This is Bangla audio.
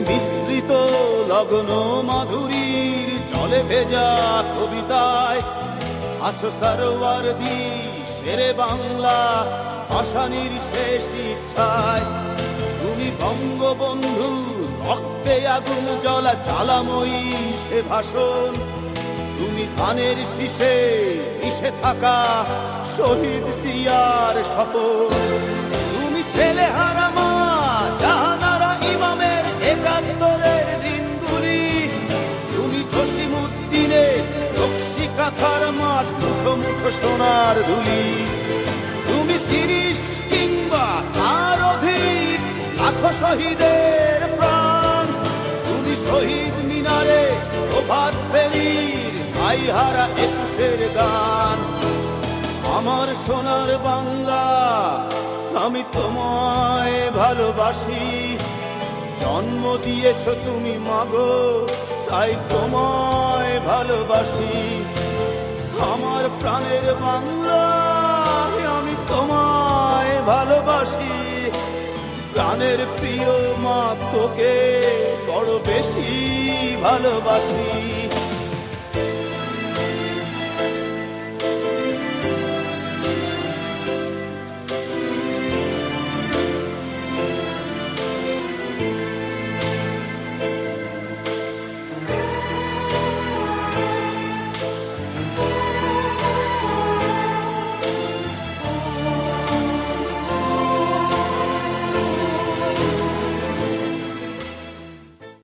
মিশ্রিত লগ্ন মাধুরীর জলে ভেজা কবিতায় আছো সরওয়ারদি শেরে বাংলা ভাষানির শেষ ইচ্ছায়। তুমি বঙ্গবন্ধু রক্তে আগুন জ্বলা জ্বালাময়ী সে ভাষণ। তুমি ধানের শীষে মিশে থাকা শহীদ জিয়ার শপথ। তুমি ছেলে হারা মা জাহানারা ইমামের একাত্তরের দিনগুলি। তুমি জসিমউদ্দিনের রক্সি কাঁথার মাঠ মুঠো মুঠো সোনার ধুলি। তুমি ৩০ কিংবা তার অধিক লাখো শহীদের প্রাণ। তুমি শহীদ মিনারে প্রভাত ফেরির ভাইহারা ২১-এর গান। আমার সোনার বাংলা আমি তোমায় ভালোবাসি। জন্ম দিয়েছ তুমি মাগো তাই তোমায় ভালোবাসি। আমার প্রাণের বাংলা আমি তোমায় ভালোবাসি। প্রাণের প্রিয় মা তোকে বড় বেশি ভালোবাসি।